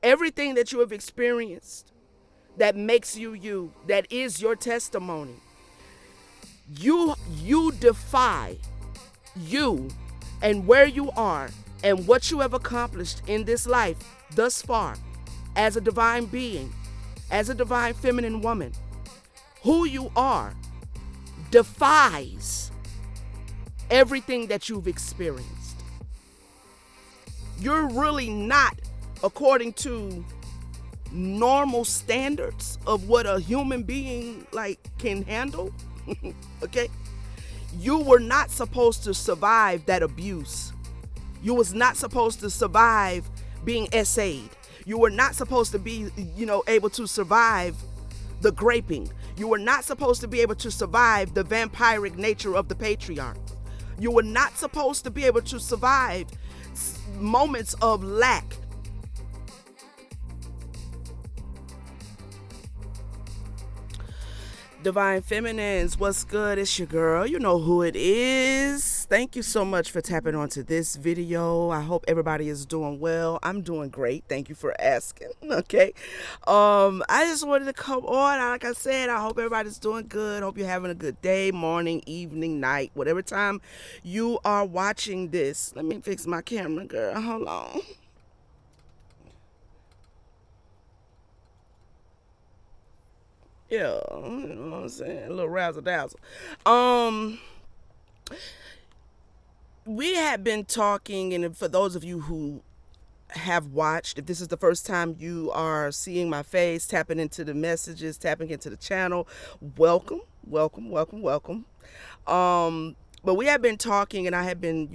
Everything that you have experienced that makes you you, that is your testimony. You defy you and where you are and what you have accomplished in this life thus far as a divine being, as a divine feminine woman. Who you are defies everything that you've experienced. You're really not, according to normal standards of what a human being like can handle. Okay? You were not supposed to survive that abuse. You was not supposed to survive being essayed. You were not supposed to be, able to survive the graping. You were not supposed to be able to survive the vampiric nature of the patriarch. You were not supposed to be able to survive moments of lack. Divine Feminines, what's good? It's your girl. You know who it is. Thank you so much for tapping onto this video. I hope everybody is doing well. I'm doing great. Thank you for asking. Okay. I just wanted to come on. Like I said, I hope everybody's doing good. Hope you're having a good day, morning, evening, night, whatever time you are watching this. Let me fix my camera, girl. Hold on. Yeah, you know what I'm saying? A little razzle dazzle. We had been talking, and for those of you who have watched, if this is the first time you are seeing my face, tapping into the messages, tapping into the channel, welcome, welcome, welcome, welcome. But we have been talking, and I have been,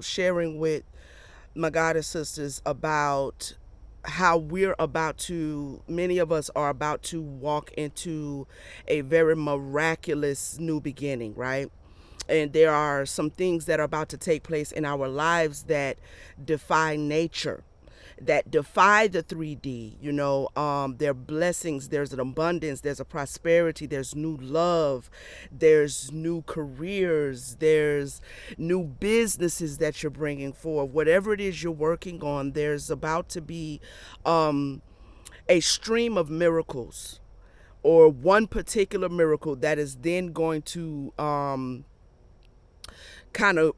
sharing with my goddess sisters about how many of us are about to walk into a very miraculous new beginning, right? And there are some things that are about to take place in our lives that defy nature, that defy the 3D. There are blessings, there's an abundance, there's a prosperity, there's new love, there's new careers, there's new businesses that you're bringing forward. Whatever it is you're working on, there's about to be a stream of miracles, or one particular miracle that is then going to kind of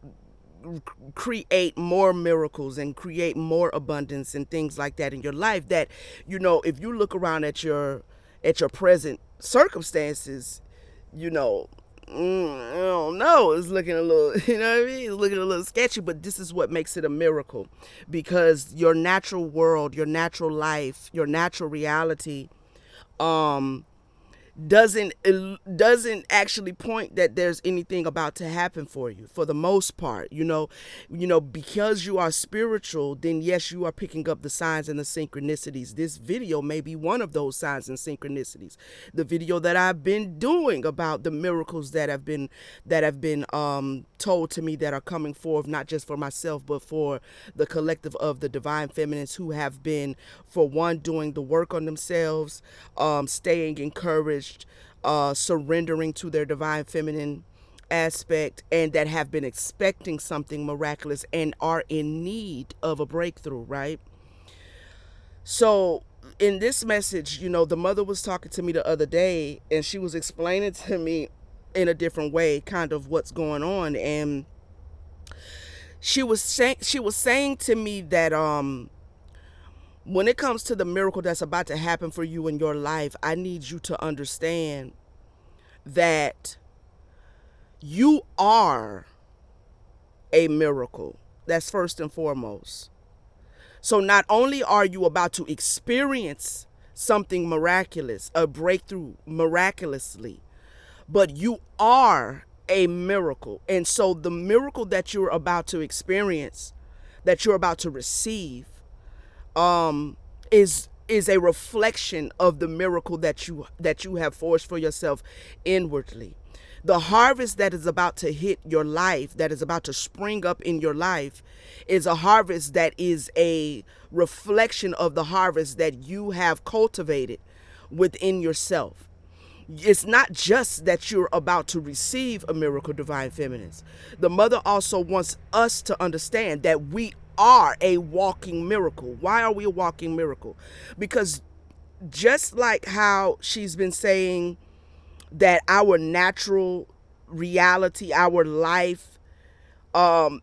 create more miracles and create more abundance and things like that in your life. That, if you look around at your present circumstances, I don't know, it's looking a little, it's looking a little sketchy. But this is what makes it a miracle, because your natural world, your natural life, your natural reality doesn't actually point that there's anything about to happen for you, for the most part. Because you are spiritual, then yes, you are picking up the signs and the synchronicities. This video may be one of those signs and synchronicities. The video that I've been doing about the miracles that have been told to me, that are coming forth, not just for myself, but for the collective of the divine feminines who have been, for one, doing the work on themselves, staying encouraged, surrendering to their divine feminine aspect, and that have been expecting something miraculous and are in need of a breakthrough, right? So in this message, the mother was talking to me the other day, and she was explaining to me in a different way kind of what's going on. And she was saying to me that when it comes to the miracle that's about to happen for you in your life, I need you to understand that you are a miracle. That's first and foremost. So not only are you about to experience something miraculous, a breakthrough miraculously, but you are a miracle. And so the miracle that you're about to experience, that you're about to receive, is a reflection of the miracle that you have forged for yourself inwardly. The harvest that is about to hit your life, that is about to spring up in your life, is a harvest that is a reflection of the harvest that you have cultivated within yourself. It's not just that you're about to receive a miracle, divine feminines. The mother also wants us to understand that we are a walking miracle. Why are we a walking miracle? Because just like how she's been saying that our natural reality, our life,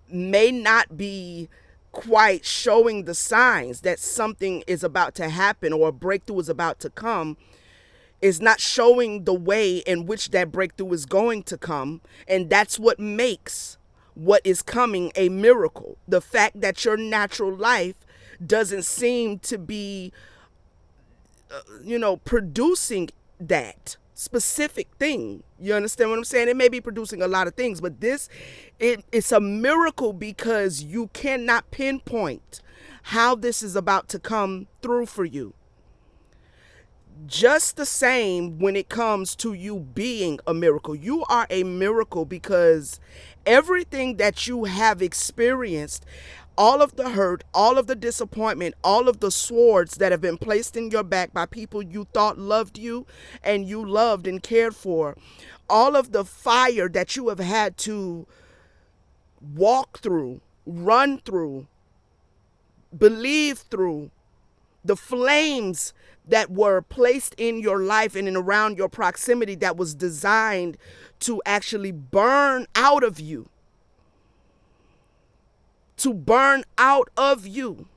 may not be quite showing the signs that something is about to happen or a breakthrough is about to come, is not showing the way in which that breakthrough is going to come. And that's what makes what is coming a miracle. The fact that your natural life doesn't seem to be, producing that specific thing. You understand what I'm saying? It may be producing a lot of things, but it's a miracle because you cannot pinpoint how this is about to come through for you. Just the same when it comes to you being a miracle. You are a miracle because everything that you have experienced, all of the hurt, all of the disappointment, all of the swords that have been placed in your back by people you thought loved you and you loved and cared for, all of the fire that you have had to walk through, run through, believe through, the flames that were placed in your life and in around your proximity that was designed to actually burn out of you. To burn out of you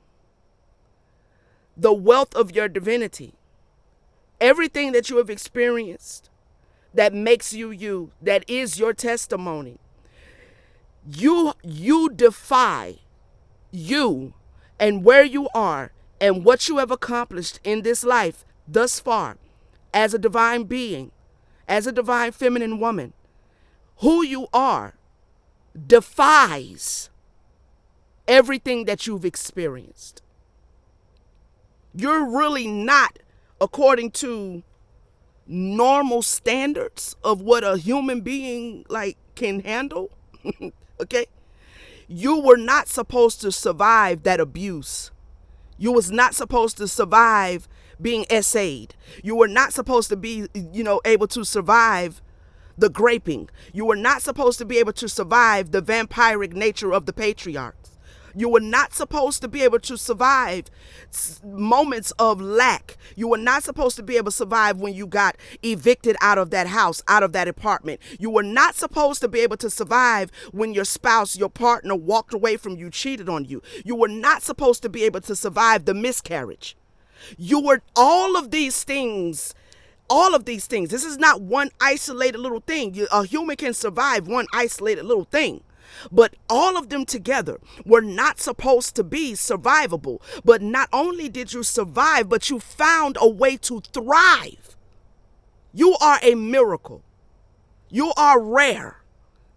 the wealth of your divinity. Everything that you have experienced that makes you you, that is your testimony. You defy you and where you are and what you have accomplished in this life thus far as a divine being, as a divine feminine woman. Who you are defies everything that you've experienced. You're really not, according to normal standards of what a human being can handle. Okay? You were not supposed to survive that abuse. You was not supposed to survive being essayed. You were not supposed to be, able to survive the graping. You were not supposed to be able to survive the vampiric nature of the patriarchs. You were not supposed to be able to survive moments of lack. You were not supposed to be able to survive when you got evicted out of that house, out of that apartment. You were not supposed to be able to survive when your spouse, your partner walked away from you, cheated on you. You were not supposed to be able to survive the miscarriage. You were all of these things. This is not one isolated little thing. A human can survive one isolated little thing. But all of them together were not supposed to be survivable. But not only did you survive, but you found a way to thrive. You are a miracle. You are rare,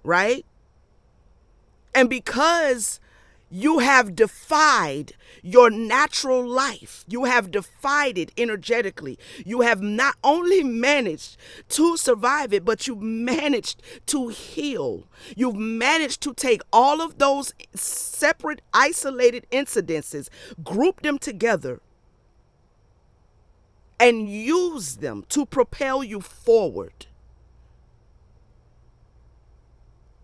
right? And because you have defied your natural life, you have defied it energetically, you have not only managed to survive it, but you've managed to heal. You've managed to take all of those separate, isolated incidences, group them together, and use them to propel you forward.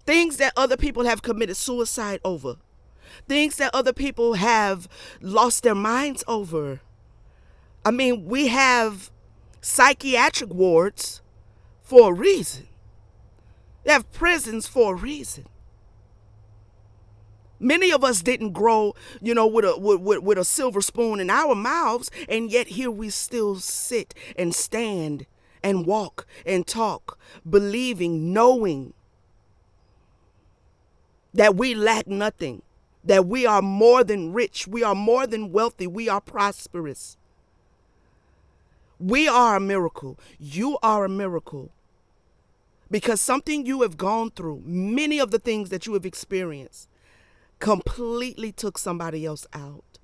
Things that other people have committed suicide over. Things that other people have lost their minds over. I mean, we have psychiatric wards for a reason. They have prisons for a reason. Many of us didn't grow, with a silver spoon in our mouths, and yet here we still sit and stand and walk and talk, believing, knowing that we lack nothing, that we are more than rich, we are more than wealthy, we are prosperous. We are a miracle. You are a miracle. Because something you have gone through, many of the things that you have experienced, completely took somebody else out.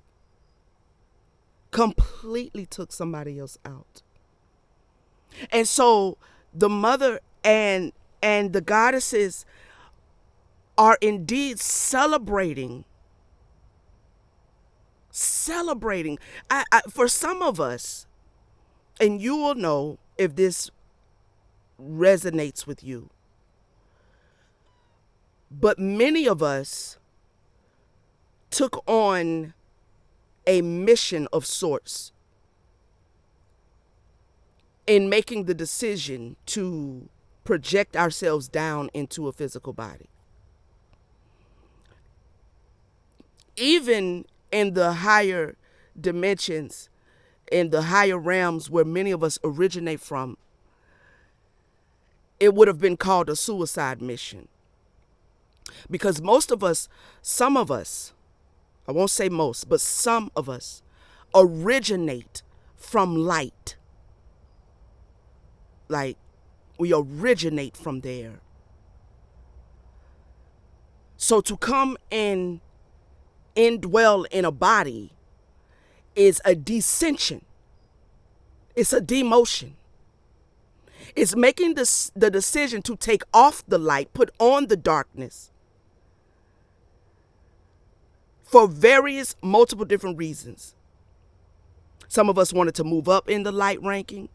Completely took somebody else out. And so the mother and the goddesses are indeed celebrating. For some of us, and you will know if this resonates with you, but many of us took on a mission of sorts in making the decision to project ourselves down into a physical body. Even in the higher dimensions, in the higher realms where many of us originate from, it would have been called a suicide mission. Because most of us, some of us, I won't say most, but some of us originate from light. Like, we originate from there. So to come and indwell in a body is a descension. It's a demotion. It's making the decision to take off the light, put on the darkness for various, multiple different reasons. Some of us wanted to move up in the light ranking.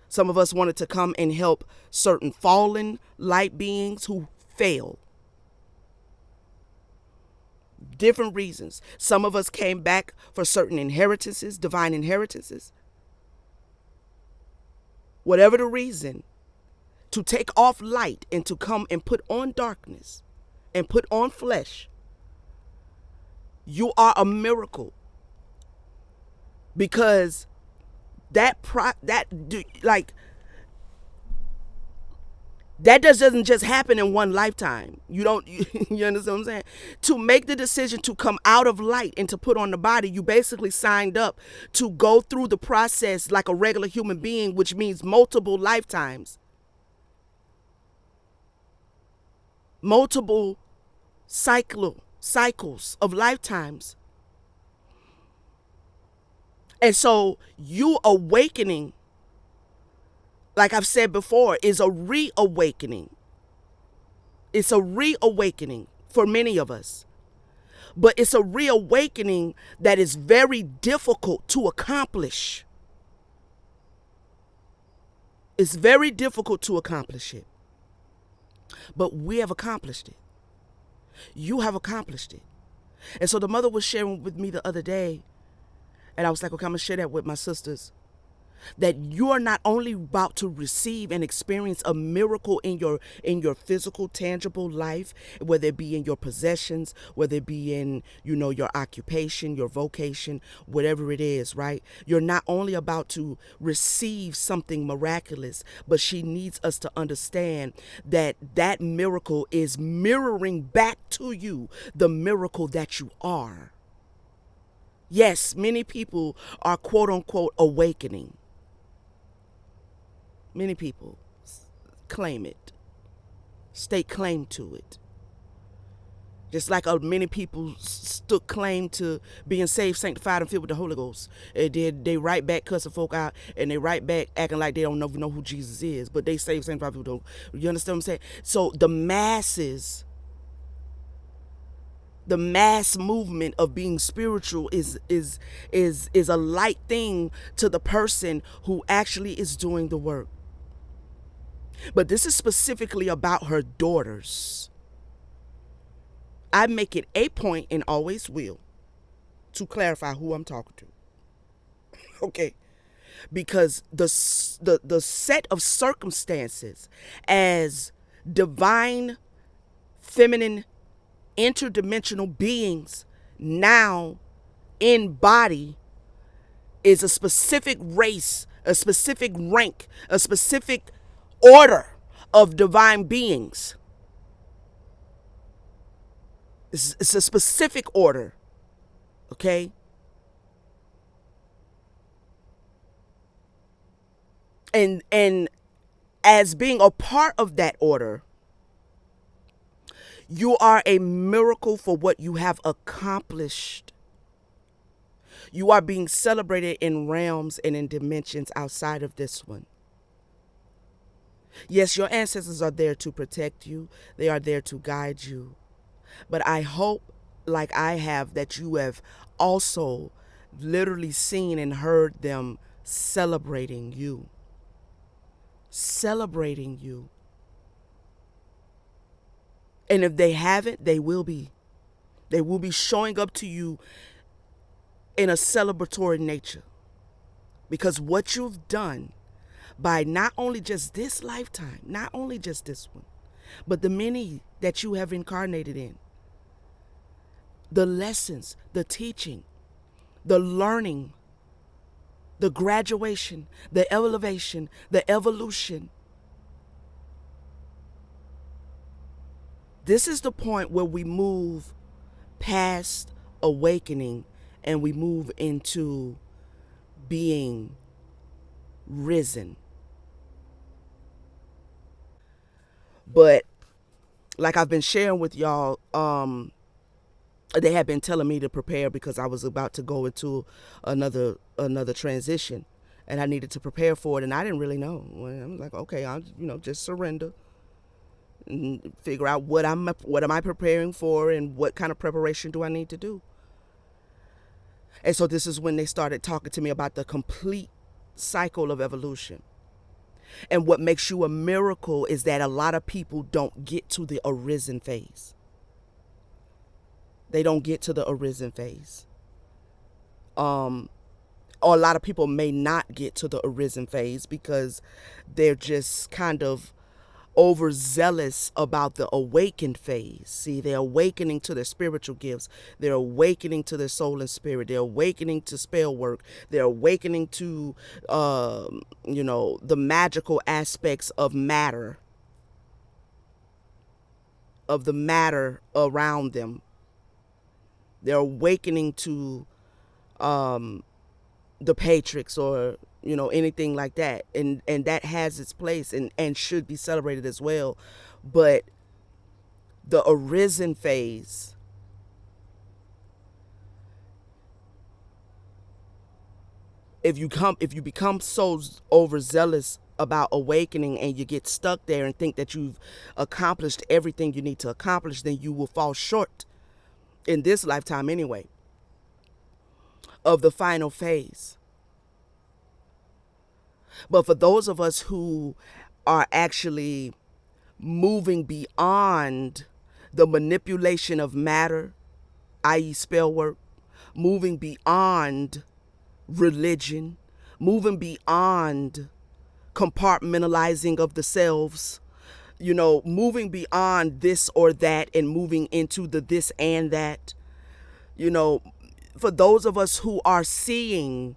Some of us wanted to come and help certain fallen light beings who fail. Different reasons. Some of us came back for certain inheritances, divine inheritances. Whatever the reason, to take off light and to come and put on darkness and put on flesh, you are a miracle. Because that doesn't just happen in one lifetime. You understand what I'm saying? To make the decision to come out of light and to put on the body, you basically signed up to go through the process like a regular human being, which means multiple lifetimes. Multiple cycles of lifetimes. And so you awakening, like I've said before, is a reawakening. It's a reawakening for many of us. But it's a reawakening that is very difficult to accomplish. It's very difficult to accomplish it. But we have accomplished it. You have accomplished it. And so the mother was sharing with me the other day, and I was like, okay, I'm going to share that with my sisters, that you are not only about to receive and experience a miracle in your physical, tangible life, whether it be in your possessions, whether it be in, your occupation, your vocation, whatever it is, right? You're not only about to receive something miraculous, but she needs us to understand that that miracle is mirroring back to you the miracle that you are. Yes, many people are quote unquote awakening. Many people claim it, stake claim to it. Just like many people stood claim to being saved, sanctified, and filled with the Holy Ghost. They right back cussing folk out, and they right back acting like they don't know who Jesus is, but they saved, sanctified, filled with the Holy Ghost. You understand what I'm saying? So the masses, the mass movement of being spiritual is a light thing to the person who actually is doing the work. But this is specifically about her daughters. I make it a point, and always will, to clarify who I'm talking to. Okay? Because the set of circumstances as divine, feminine, interdimensional beings now in body is a specific race, a specific rank, a specific order of divine beings. It's a specific order, okay? And as being a part of that order, you are a miracle for what you have accomplished. You are being celebrated in realms and in dimensions outside of this one. Yes, your ancestors are there to protect you. They are there to guide you. But I hope, like I have, that you have also literally seen and heard them celebrating you. Celebrating you. And if they haven't, they will be. They will be showing up to you in a celebratory nature. Because what you've done by not only just this lifetime, not only just this one, but the many that you have incarnated in, the lessons, the teaching, the learning, the graduation, the elevation, the evolution. This is the point where we move past awakening and we move into being risen. But like I've been sharing with y'all, they had been telling me to prepare because I was about to go into another transition, and I needed to prepare for it, and I didn't really know. I'm like, okay, I'll just surrender and figure out what am I preparing for, and what kind of preparation do I need to do. And so this is when they started talking to me about the complete cycle of evolution. And what makes you a miracle is that a lot of people don't get to the arisen phase. They don't get to the arisen phase. Or a lot of people may not get to the arisen phase because they're just kind of overzealous about the awakened phase. See, they're awakening to their spiritual gifts. They're awakening to their soul and spirit. They're awakening to spell work. They're awakening to, the magical aspects of matter, of the matter around them. They're awakening to the Patrix or anything like that, and that has its place and should be celebrated as well. But the arisen phase, if you become so overzealous about awakening and you get stuck there and think that you've accomplished everything you need to accomplish, then you will fall short in this lifetime anyway of the final phase. But for those of us who are actually moving beyond the manipulation of matter, i.e. spell work, moving beyond religion, moving beyond compartmentalizing of the selves, moving beyond this or that and moving into the this and that, for those of us who are seeing,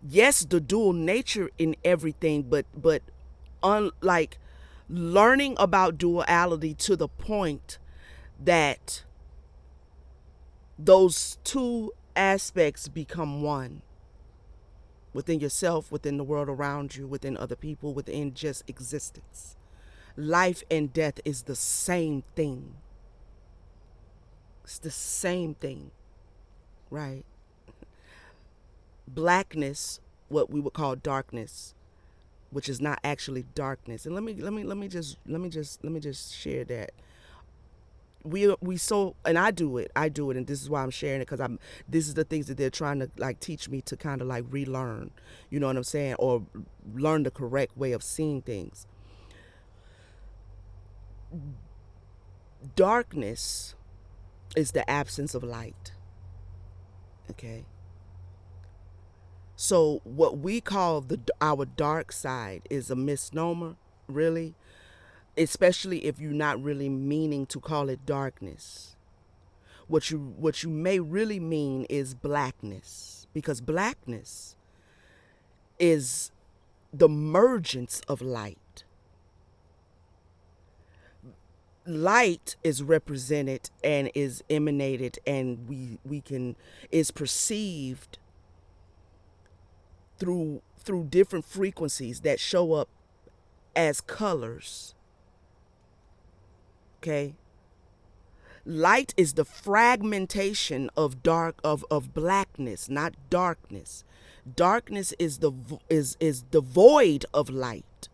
yes, the dual nature in everything, but like learning about duality to the point that those two aspects become one within yourself, within the world around you, within other people, within just existence. Life and death is the same thing. It's the same thing, right? Blackness, what we would call darkness, which is not actually darkness. And let me just share that. And I do it, and this is why I'm sharing it, because this is the things that they're trying to like teach me to kind of like relearn, you know what I'm saying, or learn the correct way of seeing things. Darkness is the absence of light. Okay. So what we call our dark side is a misnomer, really, especially if you're not really meaning to call it darkness. What you may really mean is blackness, because blackness is the mergence of light. Light is represented and is emanated, and is perceived through different frequencies that show up as colors. Okay? Light is the fragmentation of blackness, not darkness. Darkness is the void of light.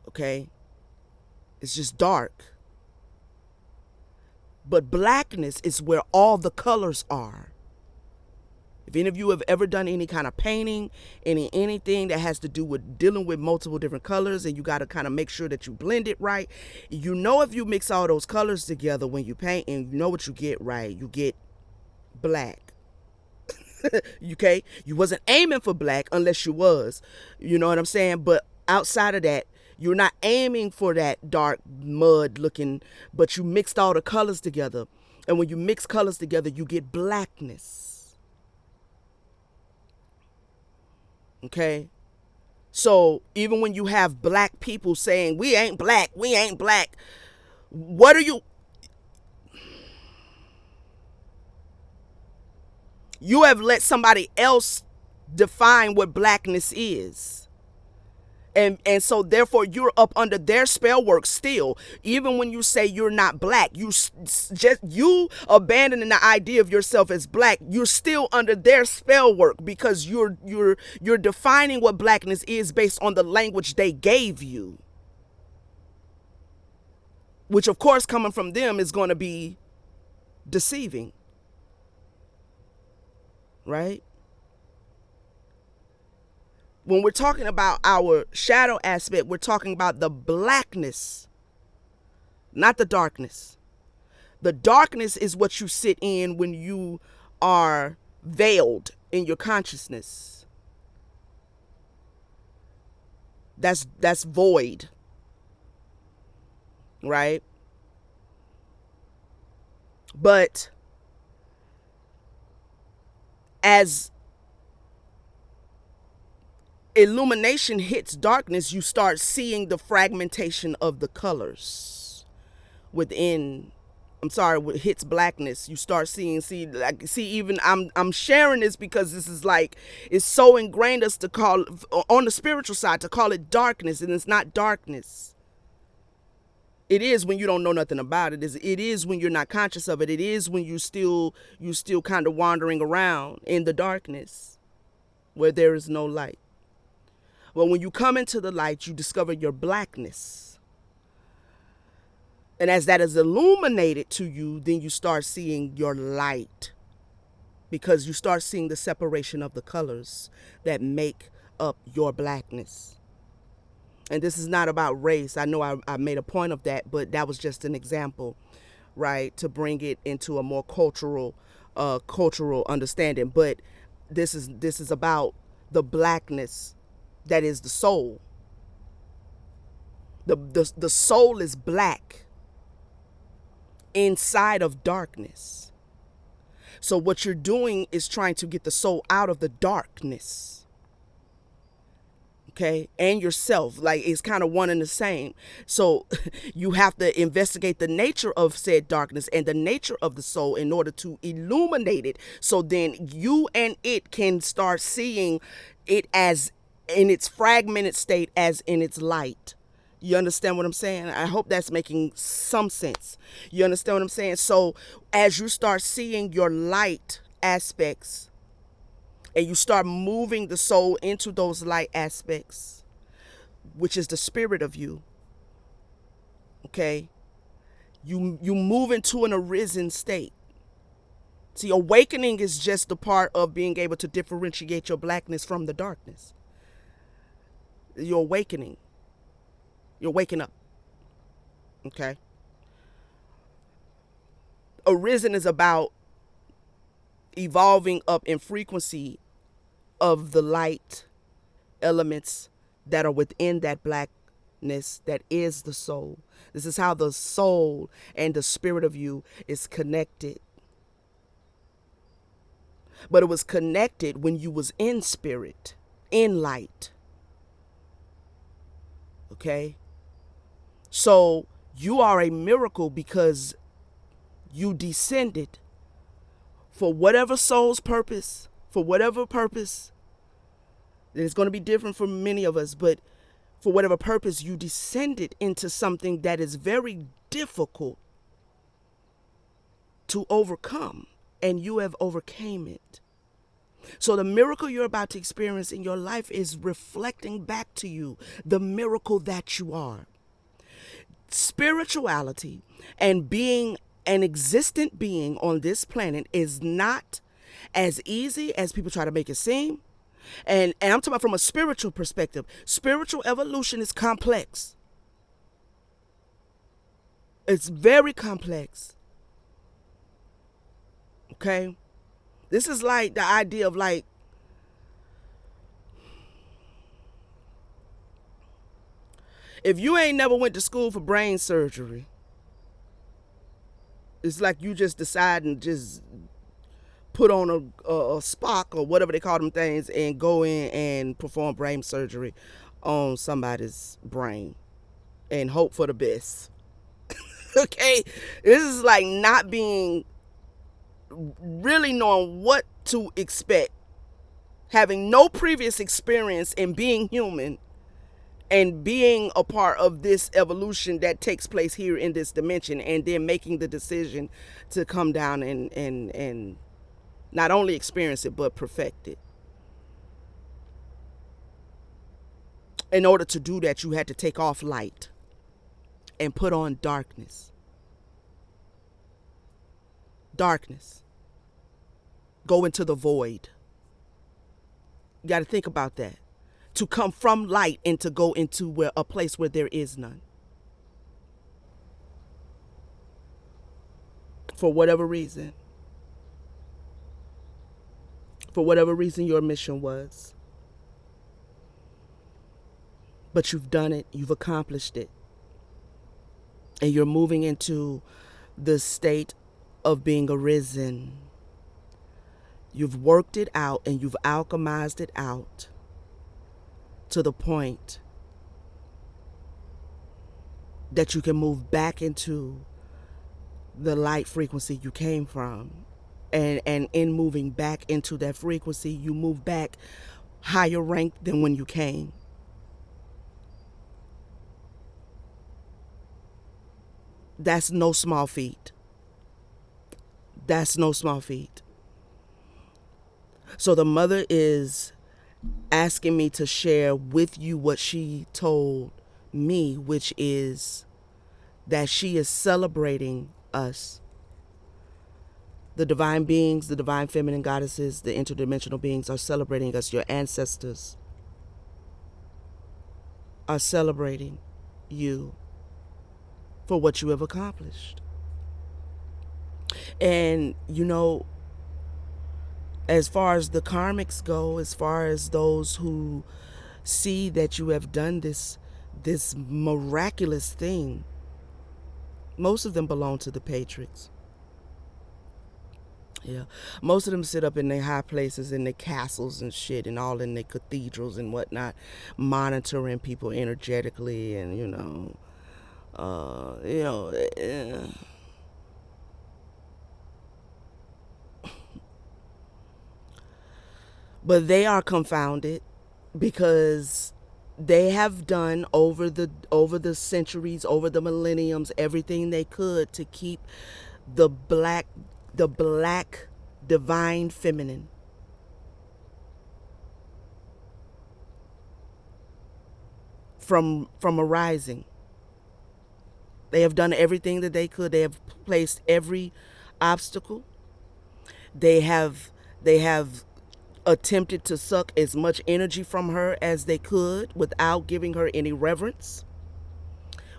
Okay? It's just dark. But blackness is where all the colors are. If any of you have ever done any kind of painting, anything that has to do with dealing with multiple different colors, and you got to kind of make sure that you blend it right, you know, if you mix all those colors together when you paint, and you know what you get, right? You get black. Okay, you wasn't aiming for black unless you was, you know what I'm saying? But outside of that, you're not aiming for that dark mud looking, but you mixed all the colors together. And when you mix colors together, you get blackness. Okay? So even when you have black people saying, we ain't black, what are you? You have let somebody else define what blackness is. And so therefore you're up under their spell work still. Even when you say you're not black, you abandoning the idea of yourself as black, you're still under their spell work, because you're defining what blackness is based on the language they gave you, which of course coming from them is going to be deceiving, right? When we're talking about our shadow aspect, we're talking about the blackness, not the darkness. The darkness is what you sit in when you are veiled in your consciousness. That's void, right? But as illumination hits darkness, you start seeing the fragmentation of the colors within. Hits blackness, you start seeing, even I'm sharing this because this is like, it's so ingrained us to call, on the spiritual side, to call it darkness, and it's not darkness. It is when you don't know nothing about it. It is when you're not conscious of it. It is when you still kind of wandering around in the darkness where there is no light. But when you come into the light, you discover your blackness. And as that is illuminated to you, then you start seeing your light, because you start seeing the separation of the colors that make up your blackness. And this is not about race. I know I made a point of that, but that was just an example, right, to bring it into a more cultural understanding. But this is about the blackness that is the soul. The soul is black inside of darkness. So what you're doing is trying to get the soul out of the darkness. Okay, and yourself, like, it's kind of one and the same. So you have to investigate the nature of said darkness and the nature of the soul in order to illuminate it, so then you and it can start seeing it as in its fragmented state as in its light. You understand what I'm saying? I hope that's making some sense. You understand what I'm saying? So as you start seeing your light aspects, and you start moving the soul into those light aspects, which is the spirit of you, okay, you move into an arisen state. See, awakening is just the part of being able to differentiate your blackness from the darkness. You're awakening. You're waking up. Okay? Arisen is about evolving up in frequency of the light elements that are within that blackness that is the soul. This is how the soul and the spirit of you is connected. But it was connected when you was in spirit, in light. Okay? So you are a miracle because you descended for whatever soul's purpose, for whatever purpose. It's going to be different for many of us, but for whatever purpose, you descended into something that is very difficult to overcome, and you have overcame it. So the miracle you're about to experience in your life is reflecting back to you the miracle that you are. Spirituality and being an existent being on this planet is not as easy as people try to make it seem. And I'm talking about from a spiritual perspective. Spiritual evolution is complex. It's very complex. Okay? This is like the idea of like, if you ain't never went to school for brain surgery, it's like you just decide and just put on a Spock or whatever they call them things and go in and perform brain surgery on somebody's brain and hope for the best. Okay? This is like not being, really knowing what to expect, having no previous experience in being human and being a part of this evolution that takes place here in this dimension, and then making the decision to come down and not only experience it but perfect it. In order to do that, you had to take off light and put on darkness. Darkness. Go into the void. You got to think about that. To come from light and to go into a place where there is none. For whatever reason. For whatever reason your mission was. But you've done it. You've accomplished it. And you're moving into the state of being arisen. You've worked it out and you've alchemized it out to the point that you can move back into the light frequency you came from. And in moving back into that frequency, you move back higher ranked than when you came. That's no small feat. That's no small feat. So the mother is asking me to share with you what she told me, which is that she is celebrating us. The divine beings, the divine feminine goddesses, the interdimensional beings are celebrating us. Your ancestors are celebrating you for what you have accomplished. And, you know, as far as the karmics go, as far as those who see that you have done this miraculous thing, most of them belong to the Patriots. Yeah, most of them sit up in their high places, in their castles and shit, and all in their cathedrals and whatnot, monitoring people energetically, and but they are confounded because they have done over the centuries, over the millenniums, everything they could to keep the black divine feminine from arising. They have done everything that they could. They have placed every obstacle. They have attempted to suck as much energy from her as they could without giving her any reverence,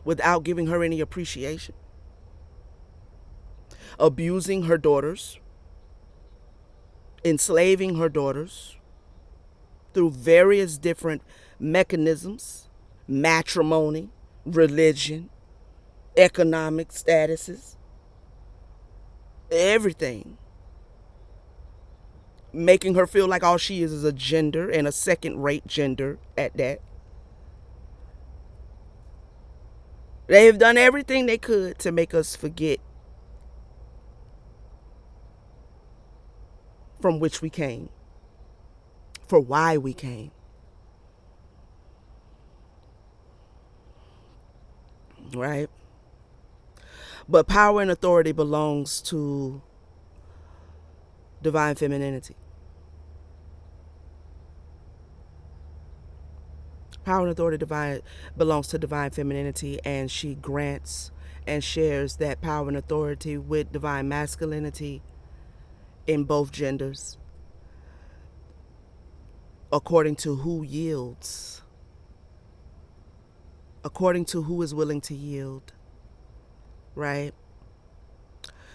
without giving her any appreciation. Abusing her daughters, enslaving her daughters through various different mechanisms, matrimony, religion, economic statuses, everything. Making her feel like all she is a gender, and a second-rate gender at that. They have done everything they could to make us forget from which we came, for why we came. Right? But power and authority belongs to divine femininity. Power and authority belongs to divine femininity, and she grants and shares that power and authority with divine masculinity in both genders, according to who yields, according to who is willing to yield, right?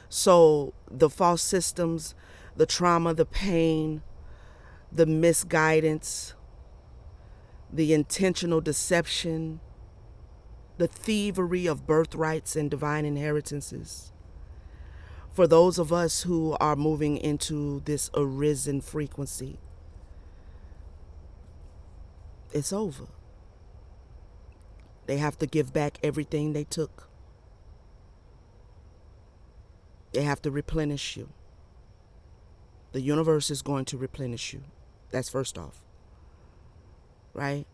So the false systems, the trauma, the pain, the misguidance, the intentional deception, the thievery of birthrights and divine inheritances. For those of us who are moving into this arisen frequency, it's over. They have to give back everything they took. They have to replenish you. The universe is going to replenish you. That's first off, right?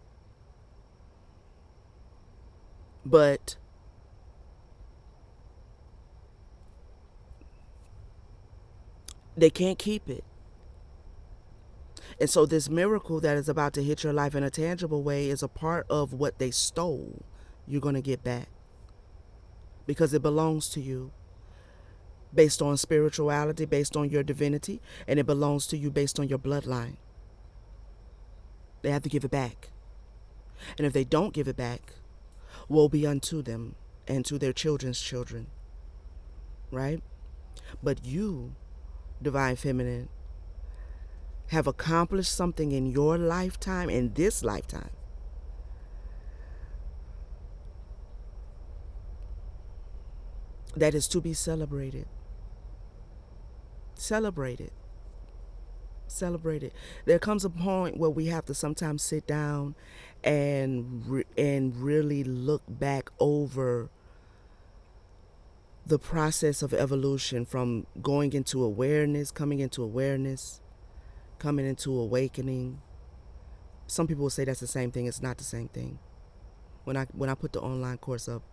But they can't keep it. And so this miracle that is about to hit your life in a tangible way is a part of what they stole. You're going to get back because it belongs to you based on spirituality, based on your divinity, and it belongs to you based on your bloodline. They have to give it back. And if they don't give it back, woe be unto them and to their children's children, right? But you, Divine Feminine, have accomplished something in your lifetime, in this lifetime, that is to be celebrated. Celebrated. Celebrated. There comes a point where we have to sometimes sit down and really look back over the process of evolution, from going into awareness, coming into awareness, coming into awakening. Some people will say that's the same thing. It's not the same thing. When I put the online course up,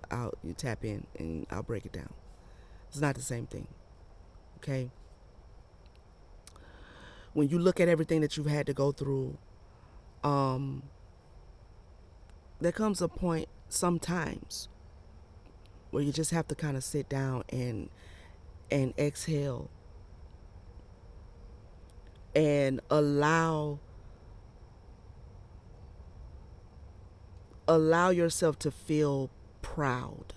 you tap in and I'll break it down. It's not the same thing. Okay? When you look at everything that you've had to go through, there comes a point sometimes where you just have to kind of sit down and exhale and allow yourself to feel proud.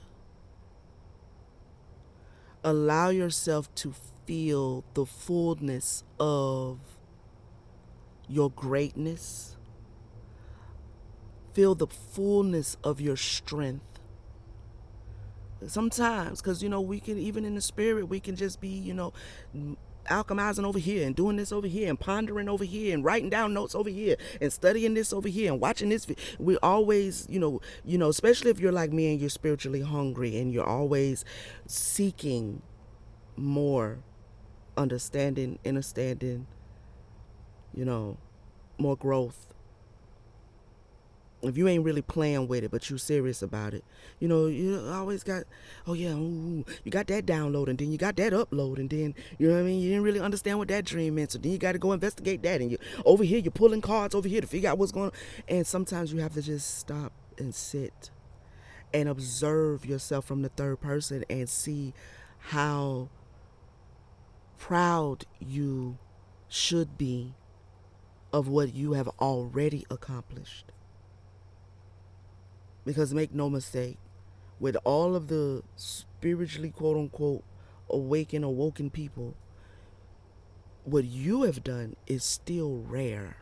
Allow yourself to feel the fullness of your greatness. Feel the fullness of your strength. Sometimes, because, we can, even in the spirit, we can just be, alchemizing over here and doing this over here and pondering over here and writing down notes over here and studying this over here and watching this. We always, especially if you're like me and you're spiritually hungry and you're always seeking more understanding, understanding, more growth. If you ain't really playing with it, but you serious about it, you always got, oh yeah, ooh, you got that download, and then you got that upload, and then, you know what I mean, you didn't really understand what that dream meant, so then you got to go investigate that, and you over here, you're pulling cards over here to figure out what's going on, and sometimes you have to just stop and sit and observe yourself from the third person and see how proud you should be of what you have already accomplished. Because make no mistake, with all of the spiritually, quote unquote, awoken people, what you have done is still rare.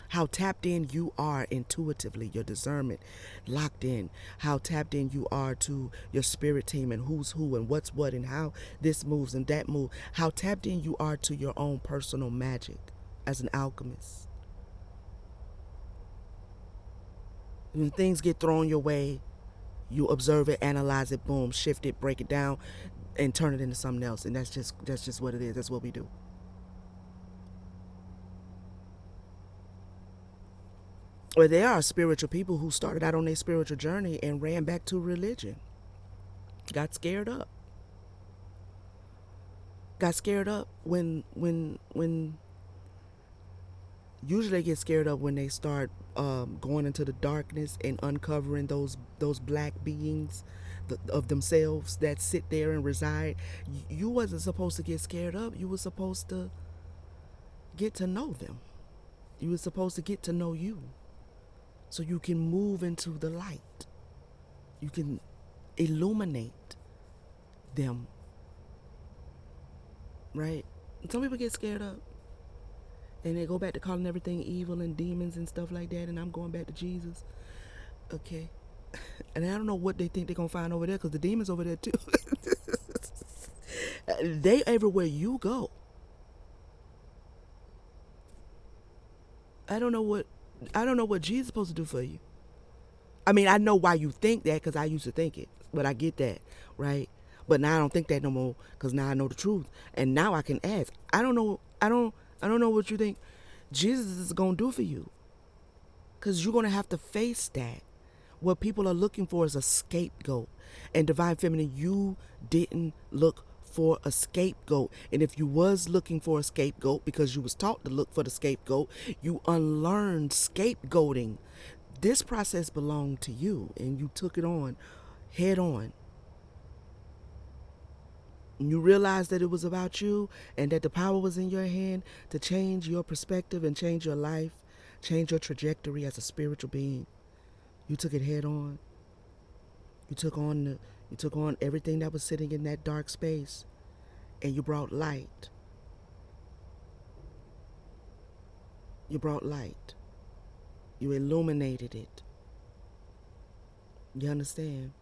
How tapped in you are intuitively, your discernment locked in. How tapped in you are to your spirit team and who's who and what's what and how this moves and that moves. How tapped in you are to your own personal magic as an alchemist. When things get thrown your way, you observe it, analyze it, boom, shift it, break it down, and turn it into something else. And that's just what it is. That's what we do. Or there are spiritual people who started out on their spiritual journey and ran back to religion. Got scared up. Got scared up when usually they get scared up when they start going into the darkness and uncovering those black beings of themselves that sit there and reside. You wasn't supposed to get scared up. You were supposed to get to know them. You were supposed to get to know you so you can move into the light. You can illuminate them, right? Some people get scared up and they go back to calling everything evil and demons and stuff like that, and I'm going back to Jesus. Okay. And I don't know what they think they're going to find over there, because the demons over there too. They everywhere you go. I don't know what Jesus is supposed to do for you. I mean, I know why you think that, because I used to think it, but I get that, right? But now I don't think that no more, because now I know the truth, and now I can ask. I don't know what you think Jesus is gonna do for you, because you're gonna have to face that. What people are looking for is a scapegoat, and divine feminine, you didn't look for a scapegoat. And if you was looking for a scapegoat because you was taught to look for the scapegoat, you unlearned scapegoating. This process belonged to you, and you took it on head on. And you realized that it was about you, and that the power was in your hand to change your perspective and change your life, change your trajectory as a spiritual being. You took it head on. You took on everything that was sitting in that dark space, and you brought light. You brought light. You illuminated it. You understand?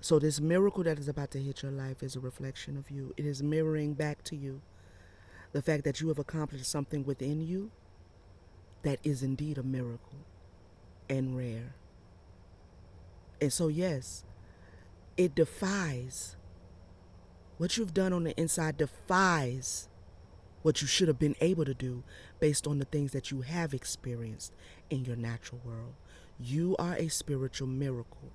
So this miracle that is about to hit your life is a reflection of you. It is mirroring back to you the fact that you have accomplished something within you that is indeed a miracle and rare. And so, yes, it defies what you've done on the inside, defies what you should have been able to do based on the things that you have experienced in your natural world. You are a spiritual miracle.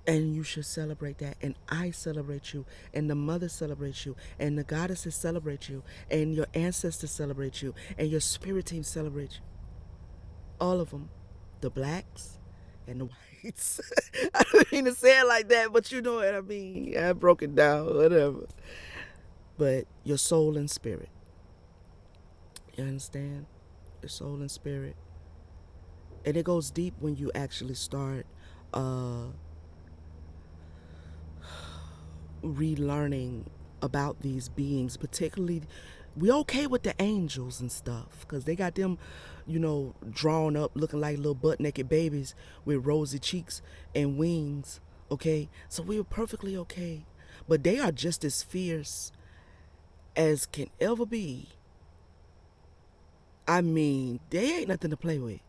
And you should celebrate that. And I celebrate you. And the mother celebrates you. And the goddesses celebrate you. And your ancestors celebrate you. And your spirit team celebrates you. All of them. The blacks and the whites. I don't mean to say it like that, but you know what I mean. I broke it down, whatever. But your soul and spirit. You understand? Your soul and spirit. And it goes deep when you actually start relearning about these beings. Particularly, we okay with the angels and stuff, because they got them, drawn up looking like little butt naked babies with rosy cheeks and wings. Okay, so we were perfectly okay, but they are just as fierce as can ever be. I mean, they ain't nothing to play with.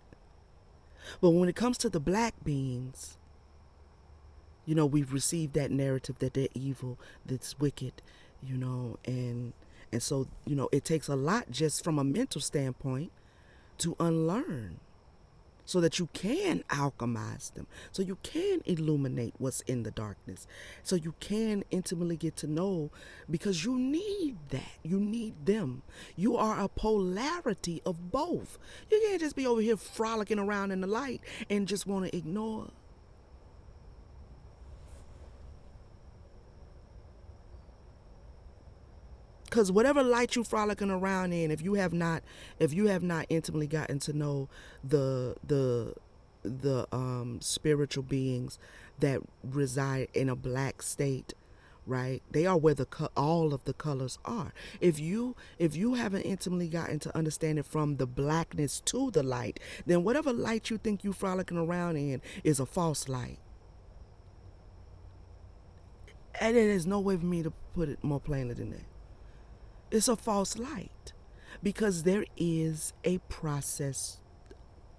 But when it comes to the black beings, we've received that narrative that they're evil, that's wicked, and so, it takes a lot just from a mental standpoint to unlearn, so that you can alchemize them, so you can illuminate what's in the darkness, so you can intimately get to know, because you need that. You need them. You are a polarity of both. You can't just be over here frolicking around in the light and just want to ignore. Because whatever light you frolicking around in, if you have not intimately gotten to know the spiritual beings that reside in a black state, right? They are where all of the colors are. If you haven't intimately gotten to understand it from the blackness to the light, then whatever light you think you frolicking around in is a false light. And there is no way for me to put it more plainly than that. It's a false light, because there is a process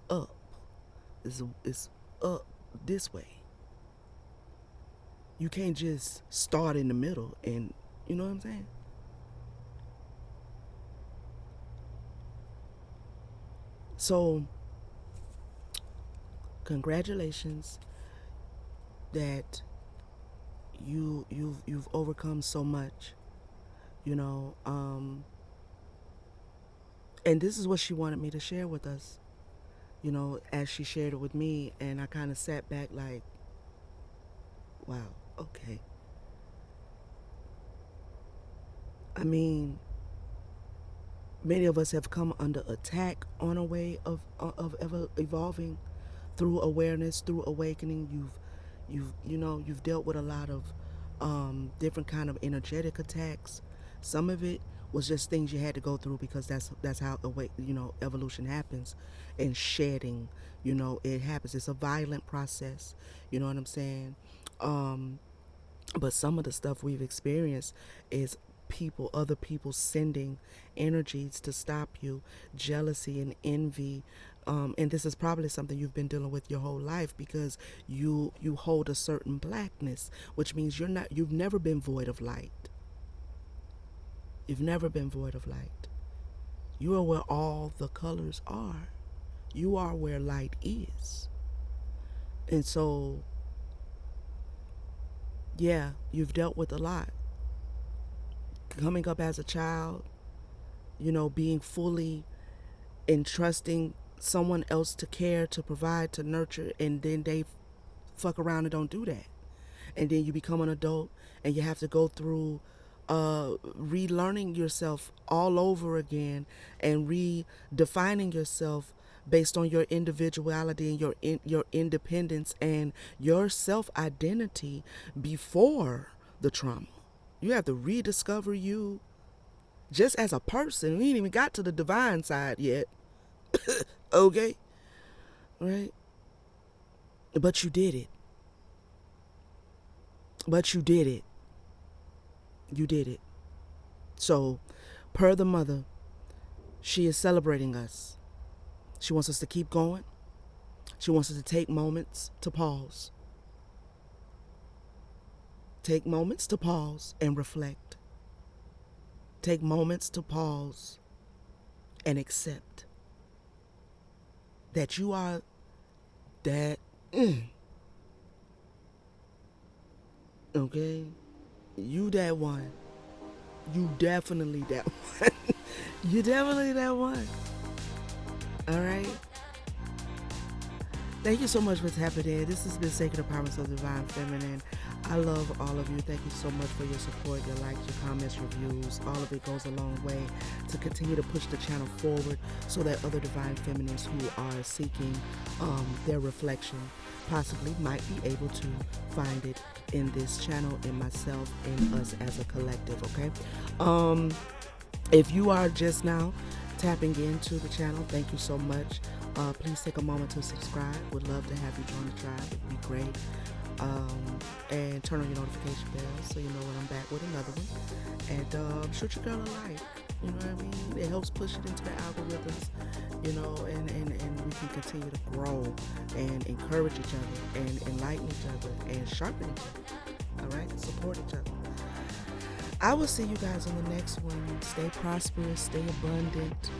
up. It's up this way. You can't just start in the middle, and you know what I'm saying? So, congratulations that you've overcome so much. And this is what she wanted me to share with us. as she shared it with me, and I kind of sat back like, wow, okay. I mean, many of us have come under attack on a way of ever evolving through awareness, through awakening. You've dealt with a lot of different kind of energetic attacks. Some of it was just things you had to go through because that's how evolution happens, and shedding. It happens. It's a violent process. You know what I'm saying? Um, but some of the stuff we've experienced is other people sending energies to stop you, jealousy and envy. And this is probably something you've been dealing with your whole life because you hold a certain blackness, which means you've never been void of light. You've never been void of light. You are where all the colors are. You are where light is. And so, yeah, you've dealt with a lot. Coming up as a child, being fully entrusting someone else to care, to provide, to nurture, and then they fuck around and don't do that. And then you become an adult and you have to go through relearning yourself all over again and redefining yourself based on your individuality and your independence and your self identity before the trauma. You have to rediscover you just as a person. We ain't even got to the divine side yet. Okay? Right? But you did it. But you did it. You did it. So, per the mother, she is celebrating us. She wants us to keep going. She wants us to take moments to pause. Take moments to pause and reflect. Take moments to pause and accept that you are that. Okay? You that one. You definitely that one. You definitely that one. All right? Thank you so much for tapping in. This has been Sacred Apartments of the Divine Feminine. I love all of you. Thank you so much for your support, your likes, your comments, your views. All of it goes a long way to continue to push the channel forward so that other Divine Feminines who are seeking their reflection possibly might be able to find it in this channel, in myself, and us as a collective, okay? If you are just now tapping into the channel, thank you so much. Please take a moment to subscribe. Would love to have you join the tribe. It would be great. And turn on your notification bell so you know when I'm back with another one. And shoot your girl a like. You know what I mean? It helps push it into the algorithms, and we can continue to grow and encourage each other and enlighten each other and sharpen each other. All right? And support each other. I will see you guys on the next one. Stay prosperous, stay abundant,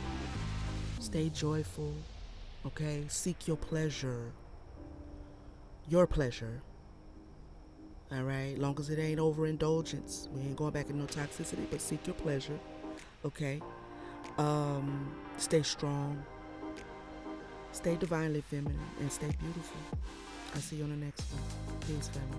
stay joyful. Okay? Seek your pleasure. Your pleasure. All right? Long as it ain't overindulgence. We ain't going back in no toxicity, but seek your pleasure. Okay? Stay strong. Stay divinely feminine and stay beautiful. I'll see you on the next one. Peace, family.